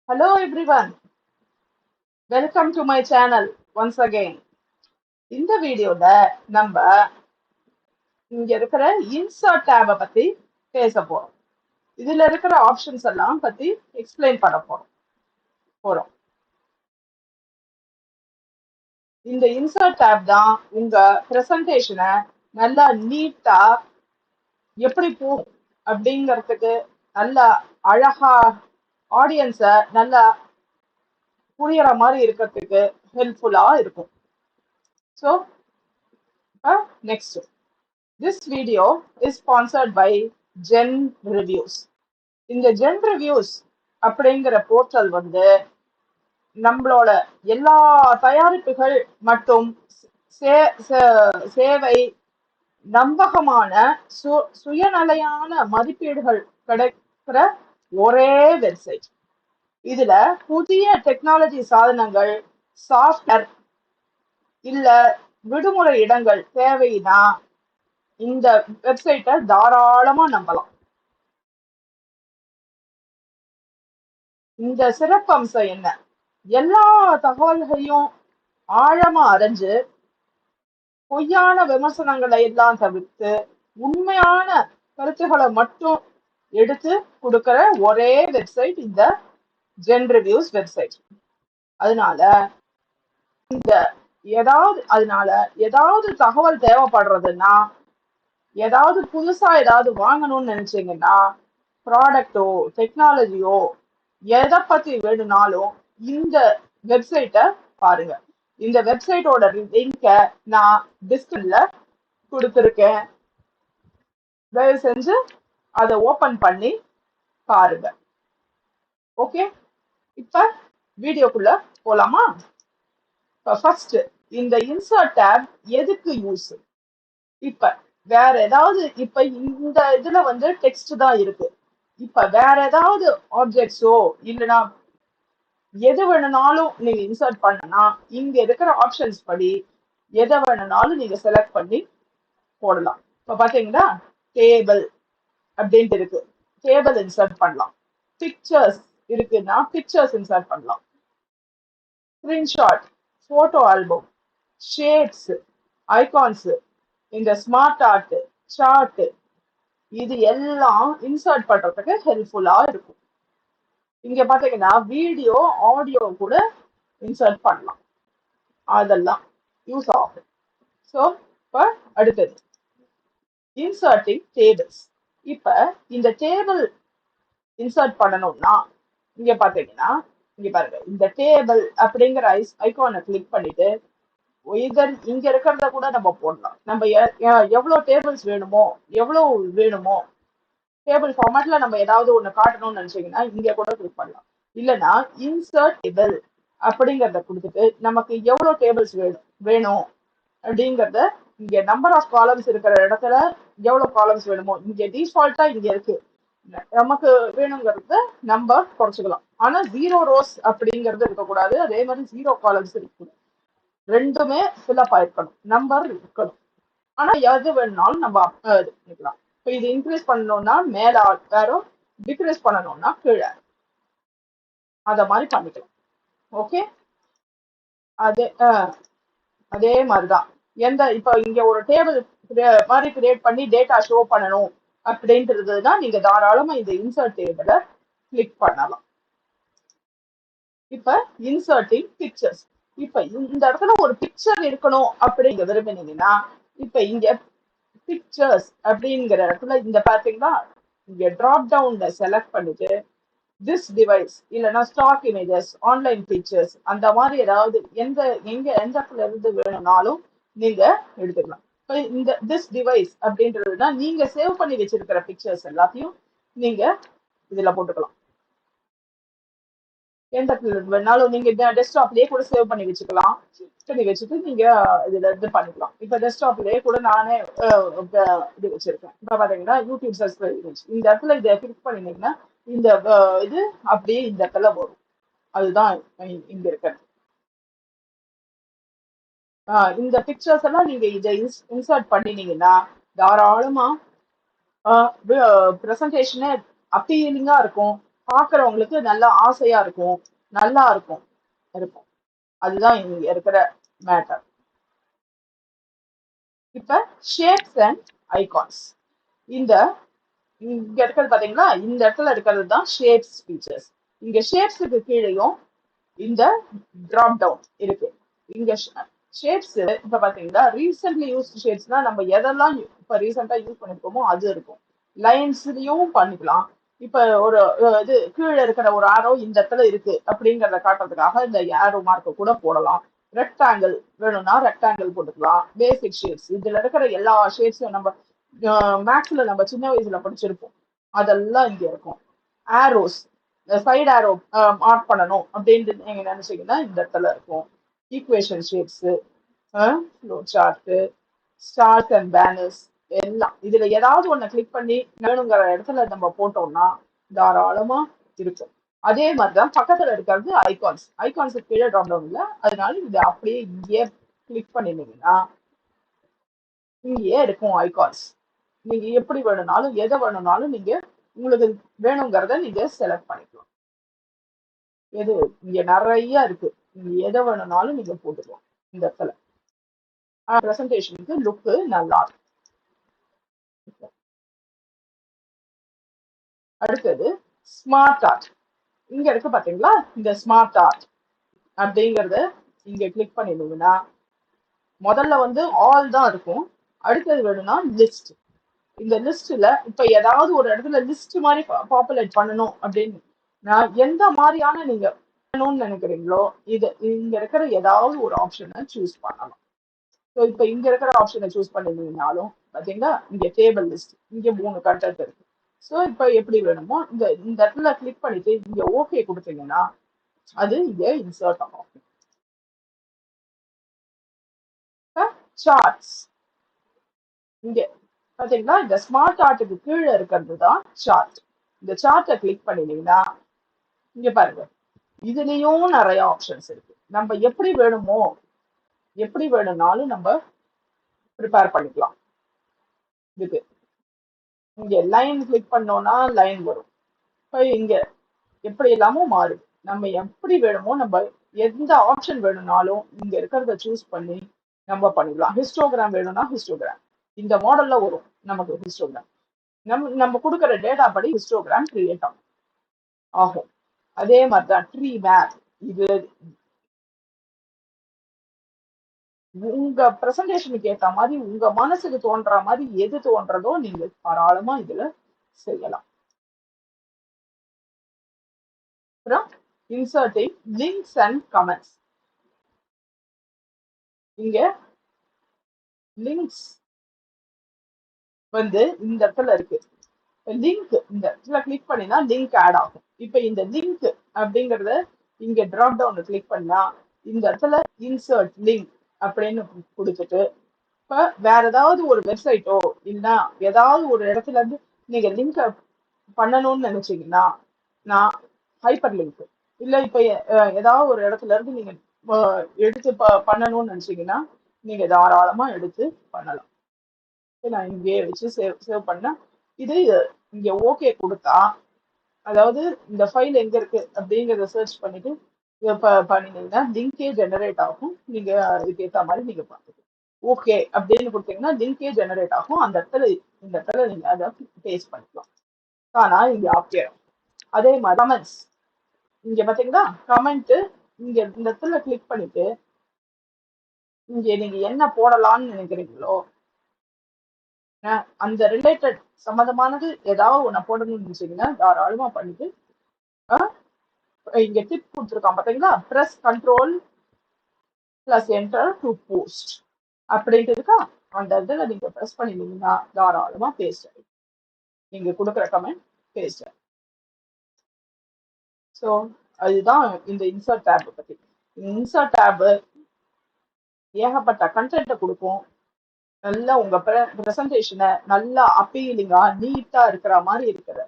Hello everyone, welcome to my channel once again. இந்த வீடியோல நம்ம இங்க இருக்கிற இன்சர்ட் டேபை பத்தி பேச போறோம். இதுல இருக்கிற ஆப்ஷன்ஸ் எல்லாம் பத்தி எக்ஸ்பிளைன் பண்ண போறோம். இந்த இன்சர்ட் டேப் தான் உங்க பிரசன்டேஷனை நல்லா நீட்டா எப்படி போகும் அப்படிங்கிறதுக்கு நல்லா அழகா ஆடியன்ஸை நல்லா புரியற மாதிரி இருக்கிறதுக்கு ஹெல்ப்ஃபுல்லா இருக்கும். So next. This video is sponsored by Genreviews. இந்த Genreviews அப்படிங்கிற போர்ட்டல் வந்து நம்மளோட எல்லா தயாரிப்புகள் மற்றும் சேவை நம்பகமான சுயநலையான மதிப்பீடுகள் கிடைக்கிற ஒரே வெப்சைட். இதுல புதிய டெக்னாலஜி சாதனங்கள், சாஃப்ட்வேர் இல்ல விடுமுறை இடங்கள் தேவைன்னா இந்த வெப்சைட்டை தாராளமா நம்பலாம். இந்த சிறப்பம்சம் என்ன? எல்லா தகவல்களையும் ஆழமா அறிஞ்சு பொய்யான விமர்சனங்களை எல்லாம் தவிர்த்து உண்மையான கருத்துக்களை மட்டும் எடுத்து கொடுக்கிற ஒரே வெப்சைட் இந்த ஜென்ரிவியூஸ் வெப்சைட். அதனால ஏதாவது தகவல் தேவைப்படுறதுன்னா, ஏதாவது புதுசா ஏதாவது வாங்கணும்னு நினைச்சீங்கன்னா, ப்ராடக்டோ டெக்னாலஜியோ எதை பத்தி வேணும்னாலும் இந்த வெப்சைட்டை பாருங்க. இந்த வெப்சைட்டோட லிங்கை நான் டிஸ்கிரிப்ஷன்ல கொடுத்துருக்கேன். தயவு செஞ்சு அதை ஓபன் பண்ணி பாருங்க. ஓகே, இப்ப வீடியோக்குள்ள போலாமா? ஃபர்ஸ்ட், இந்த இன்சர்ட் டேப் எதுக்கு யூஸ்? இப்ப வேற ஏதாவது, இப்ப இந்த இதுல வந்து டெக்ஸ்ட் தான் இருக்கு. இப்ப வேற ஏதாவது ஆப்ஜெக்ட்ஸோ இல்லைன்னா எது வேணும்னாலும் நீங்க இன்சர்ட் பண்ணனா இங்க இருக்கிற ஆப்ஷன்ஸ் படி எதை வேணும்னாலும் நீங்க செலக்ட் பண்ணி போடலாம். இப்ப பாத்தீங்கன்னா டேபிள் அப்படின்ட்டு இருக்கு, டேபிள் இன்சர்ட் பண்ணலாம். பிக்சர்ஸ் இருக்குன்னா பிக்சர்ஸ் இன்சர்ட் பண்ணலாம். Screenshot, photo album, shapes, icons, இந்த ஸ்மார்ட் ஆர்ட், சார்ட், இது எல்லாம் இன்சர்ட் பண்றதுக்கு ஹெல்ப்ஃபுல்லா இருக்கும். இங்க பாத்தீங்கன்னா வீடியோ ஆடியோ கூட இன்சர்ட் பண்ணலாம், அதெல்லாம் யூஸ் ஆகும். ஸோ இப்ப அடுத்தது இன்சர்ட்டிங் டேபிள்ஸ். இப்ப இந்த டேபிள் இன்சர்ட் பண்ணணும்னா இங்க பாத்தீங்கன்னா, இங்க பாருங்க, இந்த டேபிள் அப்படிங்கிற ஐகானை கிளிக் பண்ணிட்டு இங்க இருக்கிறத கூட நம்ம போடலாம். நம்ம எவ்வளவு டேபிள்ஸ் வேணுமோ டேபிள் ஃபார்மேட்ல நம்ம ஏதாவது ஒண்ணு காட்டணும்னு நினைச்சீங்கன்னா இங்க கூட கிளிக் பண்ணலாம். இல்லைன்னா இன்சர்ட் டேபிள் அப்படிங்கறத கொடுத்துட்டு நமக்கு எவ்வளவு டேபிள்ஸ் வேணும் அப்படிங்கறத, இங்க நம்பர் ஆஃப் காலம்ஸ் இருக்கிற இடத்துல எவ்வளவு காலம்ஸ் வேணுமோ இங்க டிஃபால்ட்டா இங்க இருக்கு, நமக்கு வேணுங்கிறத நம்பர் குறைச்சிக்கலாம். ஆனா 0 ரோஸ் அப்படிங்கிறது இருக்கக்கூடாது, அதே மாதிரி 0 காலம்ஸ் இருக்கக்கூடாது. ரெண்டுமே ஃபில்அப் ஆயிருக்கணும், நம்பர் இருக்கணும். ஆனா எது வேணும்னாலும் நம்ம பண்ணிக்கலாம். இப்போ இது இன்க்ரீஸ் பண்ணணும்னா மேல ஆரோ, டிக்ரீஸ் பண்ணணும்னா கீழே, அத மாதிரி பண்ணிக்கலாம். ஓகே, அதே மாதிரிதான் இப்ப இங்க ஒரு டேபிள் மாதிரி கிரியேட் பண்ணி டேட்டா ஷோ பண்ணணும் அப்படின்றதுனா நீங்க தாராளமா இந்த இன்சர்ட் டேபிள கிளிக் பண்ணலாம். இப்ப இன்சர்ட்டிங் பிக்சர்ஸ். இப்ப இந்த இடத்துல ஒரு பிக்சர் இருக்கணும் அப்படிங்க விரும்பினீங்கன்னா இப்ப இங்க பிக்சர்ஸ் அப்படிங்கிற இடத்துல இந்த பாத்தீங்கன்னா இங்க டிராப் டவுன்ல செலக்ட் பண்ணிட்டு திஸ் டிவைஸ் இல்லைன்னா ஸ்டாக் இமேஜஸ், ஆன்லைன் பிக்சர்ஸ், அந்த மாதிரி ஏதாவது எந்த இடத்துல இருந்து வேணும்னாலும் நீங்க எடுத்துக்கலாம். இப்போ இந்த திஸ் டிவைஸ் அப்படின்றதுனா நீங்க சேவ் பண்ணி வச்சிருக்கிற பிக்சர்ஸ் எல்லாத்தையும் நீங்க இதுல போட்டுக்கலாம். எந்த வேணாலும் நீங்க டெஸ்க்டாப்லயே கூட சேவ் பண்ணி வச்சுக்கலாம். பண்ணி வச்சுட்டு நீங்க இதுல இது பண்ணிக்கலாம். இப்ப டெஸ்க்டாப்லயே கூட நானே இது வச்சிருக்கேன். இப்ப பாத்தீங்கன்னா யூடியூப் சப்ஸ்கிரைப் இமேஜ், இந்த இடத்துல இதை கிளிக் பண்ணினீங்கன்னா இந்த இது அப்படியே இந்த இடத்துல வரும். அதுதான் இங்க இருக்க இந்த பிக்சர்ஸ் எல்லாம் நீங்க இதை இன்சர்ட் பண்ணினீங்கன்னா தாராளமா பிரசன்டேஷனே அப்பீலிங்கா இருக்கும். பாக்குறவங்களுக்கு நல்லா ஆசையா இருக்கும், நல்லா இருக்கும் இருக்கும். அதுதான் இங்க இருக்கிற மேட்டர். இப்ப ஷேப்ஸ் அண்ட் ஐகான்ஸ். இந்த இங்க இருக்கிறது பாத்தீங்களா, இந்த இடத்துல இருக்கிறது தான் ஷேப்ஸ் ஃபீச்சர்ஸ். இங்க ஷேப்ஸுக்கு கீழேயும் இந்த டிராப் டவுன் இருக்கு. இங்க ஷேப்ஸ் இப்ப பாத்தீங்கன்னா ரீசென்ட்லி யூஸ் ஷேப்ஸ்னா நம்ம எதெல்லாம் இப்ப ரீசெண்டா யூஸ் பண்ணிருக்கோமோ அது இருக்கும். லைன்ஸ்லயும் பண்ணிக்கலாம். இப்ப ஒரு இது கீழே இருக்கிற ஒரு ஆரோ இந்த இடத்துல இருக்கு அப்படிங்கறத காட்டுறதுக்காக இந்த ஆரோ மார்க்க கூட போடலாம். ரெக்டாங்கிள் வேணும்னா ரெக்டாங்கிள் போட்டுக்கலாம். பேசிக் ஷேப்ஸ் இதுல இருக்கிற எல்லா ஷேப்ஸும் நம்ம மேக்ஸ்ல நம்ம சின்ன வயசுல படிச்சிருப்போம், அதெல்லாம் இங்க இருக்கும். ஆரோஸ், சைடு ஆரோ மார்க் பண்ணணும் அப்படின்னு நீங்க நினைச்சீங்கன்னா இந்த இடத்துல இருக்கும். Equation shapes, flow chart, stars and banners எல்லாம் இதுல ஏதாவது ஒண்ணு கிளிக் பண்ணி வேணுங்கிற இடத்துல நம்ம போட்டோம்னா தாராளமா இருக்கும். அதே மாதிரிதான் பக்கத்துல இருக்கிறது ஐகான்ஸ். ஐகான்ஸுக்கு கீழே ட்ராப் டவுன் இல்ல, அதனால இது அப்படியே இங்கேயே கிளிக் பண்ணினீங்கன்னா இங்கேயே இருக்கும் ஐகான்ஸ். நீங்க எப்படி வேணும்னாலும் எதை வேணும்னாலும் நீங்க உங்களுக்கு வேணுங்கிறத நீங்க செலக்ட் பண்ணிக்கலாம். எது இங்க நிறைய இருக்கு, நீங்க எதை வேணும்னாலும் நீங்க போட்டுக்கலாம் இந்த இடத்துல. பிரசன்டேஷனுக்கு லுக்கு நல்லா இருக்கும். அடுத்தது ஸ்மார்ட் ஆர்ட். இங்க இருக்கு பாத்தீங்களா, இந்த ஸ்மார்ட் ஆர்ட் அப்படிங்கறத இங்க கிளிக் பண்ணிடுங்கன்னா முதல்ல வந்து ஆல் தான் இருக்கும். அடுத்தது வேணும்னா லிஸ்ட். இந்த லிஸ்ட்ல இப்ப ஏதாவது ஒரு இடத்துல லிஸ்ட் மாதிரி பாப்புலேட் பண்ணணும் அப்படின்னு நான் எந்த மாதிரியான நீங்க பண்ணணும்னு நினைக்கிறீங்களோ இது இங்க இருக்கிற ஏதாவது ஒரு ஆப்ஷனை சூஸ் பண்ணலாம். ஸோ இப்ப இங்க இருக்கிற ஆப்ஷனை சூஸ் பண்ணிருந்தீங்கனாலும் பாத்தீங்கன்னா இங்க டேபிள் லிஸ்ட், இங்க 3 கண்டென்ட் இருக்கு. ஸோ இப்ப எப்படி வேணுமோ இந்த இந்த இடத்துல கிளிக் பண்ணிட்டு இங்க ஓகே கொடுத்தீங்கன்னா அது இங்க இன்சர்ட் ஆகும். சார்ட்ஸ் இங்க பாத்தீங்கன்னா இந்த ஸ்மார்ட் ஆர்ட்டுக்கு கீழே இருக்கிறது தான் சார்ட். இந்த சார்ட்டை கிளிக் பண்ணிட்டீங்கன்னா இங்க பாருங்க, இதுலயும் நிறைய ஆப்ஷன்ஸ் இருக்கு. நம்ம எப்படி வேணுமோ எப்படி வேணும்னாலும் நம்ம ப்ரிப்பேர் பண்ணிக்கலாம். இதுக்கு இங்க லைன் கிளிக் பண்ணோம்னா லைன் வரும். இப்ப இங்க எப்படி எல்லாமும் மாறுது. நம்ம எப்படி வேணுமோ நம்ம எந்த ஆப்ஷன் வேணும்னாலும் இங்க இருக்கிறத சூஸ் பண்ணி நம்ம பண்ணிக்கலாம். ஹிஸ்டோகிராம் வேணும்னா ஹிஸ்டோகிராம் இந்த மாடல்ல வரும் நமக்கு. ஹிஸ்டோகிராம் நம்ம கொடுக்குற டேட்டா படி ஹிஸ்டோகிராம் கிரியேட் ஆகும். அதே மாதிரிதான் ட்ரீ மேப். இது உங்க பிரசன்டேஷனுக்கு ஏத்த மாதிரி உங்க மனசுக்கு தோன்ற மாதிரி எது தோன்றதோ நீங்க தாராளமா இதுல செய்யலாம். அப்புறம் இன்சர்ட்டிங் லிங்க்ஸ் அண்ட் கமெண்ட்ஸ். இங்க லிங்க்ஸ் வந்து இந்த இடத்துல இருக்கு. லிங்க் இந்த இடத்துல கிளிக் பண்ணினா லிங்க் ஆட் ஆகும். இப்ப இந்த லிங்க் அப்படிங்கறத இங்க டிராப் டவுன் கிளிக் பண்ணா இந்த இடத்துல இன்சர்ட் லிங்க் அப்படின்னு கொடுத்துட்டு இப்ப வேற ஏதாவது ஒரு வெப்சைட்டோ இல்லைன்னா ஏதாவது ஒரு இடத்துல இருந்து நீங்க லிங்க் பண்ணணும்னு நினைச்சீங்கன்னா நான் ஹைப்பர் லிங்க் இல்ல இப்ப ஏதாவது ஒரு இடத்துல இருந்து நீங்க எடுத்து பண்ணணும்னு நினைச்சீங்கன்னா நீங்க தாராளமா எடுத்து பண்ணலாம். நான் இங்கேயே வச்சு சேவ் பண்ண இது இங்க ஓகே கொடுத்தா, அதாவது இந்த ஃபைல் எங்க இருக்கு அப்படிங்கறத சர்ச் பண்ணிட்டு பண்ணினீங்கன்னா லிங்கே ஜெனரேட் ஆகும். நீங்க அதுக்கு ஏத்த மாதிரி நீங்க பார்த்துக்கலாம். ஓகே அப்படின்னு கொடுத்தீங்கன்னா லிங்கே ஜெனரேட் ஆகும். அந்த இடத்துல இந்த இடத்துல நீங்க அதை பேஸ்ட் பண்ணிக்கலாம். ஆனா இங்க ஆப்ஷன் அதே மாதிரி கமெண்ட்ஸ். இங்க பாத்தீங்கன்னா கமெண்ட் இங்க இந்த இடத்துல கிளிக் பண்ணிட்டு இங்க நீங்க என்ன போடலாம்னு நினைக்கிறீங்களோ அந்த ரிலேட்டட் சம்பந்தமானது ஏதாவது ஒண்ணு போடணும்னு நினைச்சீங்கன்னா தாராளமா பண்ணிட்டு இங்க டிப் கொடுத்துருக்கான் பாத்தீங்களா, press control plus enter to post அப்படின்ட்டு இருக்கா. அந்த இதுல நீங்க பிரஸ் பண்ணிட்டீங்கன்னா தாராளமா பேஸ்ட் ஆயிடும். நீங்க கொடுக்குற கமெண்ட் பேஸ்ட் ஆயிடும். ஸோ அதுதான் இந்த இன்சர்ட் டேப் பத்தி. இன்சர்ட் டேப் ஏகப்பட்ட கண்டென்ட்டை கொடுக்கும். நல்லா உங்க பிரசன்டேஷனை நல்லா அப்பீலிங்கா நீட்டா இருக்கிற மாதிரி இருக்கிற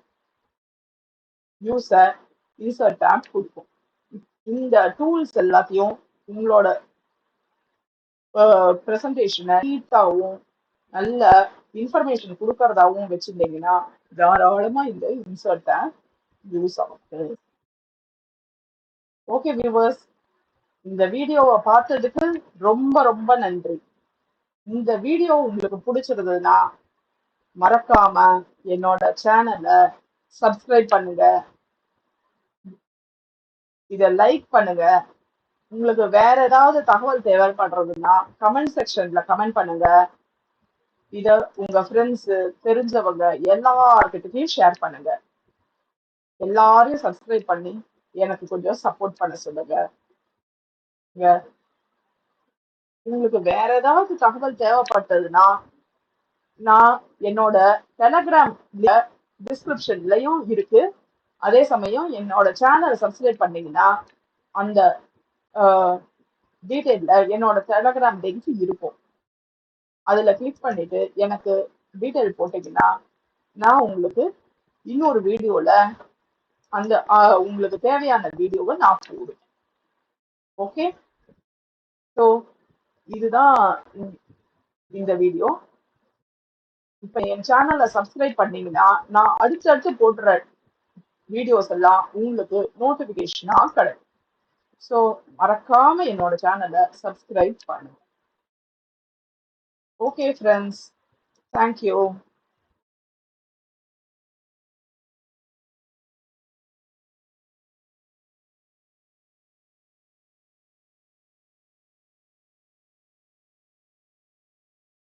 நியூஸை இன்சர்ட் டேப் கொடுக்கும். இந்த டூல்ஸ் எல்லாத்தையும் உங்களோட பிரசன்டேஷனை நீட்டாவும் நல்ல இன்ஃபர்மேஷன் கொடுக்கறதாவும் வச்சிருந்தீங்கன்னா தாராளமா இந்த இன்சர்ட் டேப் யூஸ் ஆகுது. ஓகே வியூவர்ஸ், இந்த வீடியோவை பார்த்ததுக்கு ரொம்ப ரொம்ப நன்றி. இந்த வீடியோ உங்களுக்கு பிடிச்சிருந்ததுன்னா மறக்காம என்னோட சேனலை சப்ஸ்கிரைப் பண்ணுங்க, இதை லைக் பண்ணுங்க. உங்களுக்கு வேற ஏதாவது தகவல் தேவைப்படுறதுன்னா கமெண்ட் செக்ஷன்ல கமெண்ட் பண்ணுங்க. இத உங்க ஃப்ரெண்ட்ஸ், தெரிஞ்சவங்க எல்லார்கிட்டயும் ஷேர் பண்ணுங்க. எல்லாரையும் சப்ஸ்கிரைப் பண்ணி எனக்கு கொஞ்சம் சப்போர்ட் பண்ண சொல்லுங்க. உங்களுக்கு வேற ஏதாவது தகவல் தேவைப்பட்டதுன்னா நான் என்னோட டெலகிராம் டிஸ்கிரிப்ஷன்லயும் இருக்கு. அதே சமயம் என்னோட சேனலை சப்ஸ்கிரைப் பண்ணீங்கன்னா அந்த டீட்டெயில்ல என்னோட டெலகிராம் லிங்க் இருக்கும். அதுல கிளிக் பண்ணிட்டு எனக்கு டீட்டெயில் போட்டீங்கன்னா நான் உங்களுக்கு இன்னொரு வீடியோல அந்த உங்களுக்கு தேவையான வீடியோவை நான் போடுவேன். ஓகே, ஸோ இதுதான் இந்த வீடியோ. இப்ப என் சேனலை சப்ஸ்கிரைப் பண்ணீங்கன்னா நான் அடுத்தடுத்து போடுற வீடியோஸ் எல்லாம் உங்களுக்கு நோட்டிபிகேஷனா கிடைக்கும். ஸோ மறக்காம என்னோட சேனலை சப்ஸ்கிரைப் பண்ணுங்க. Okay friends, thank you.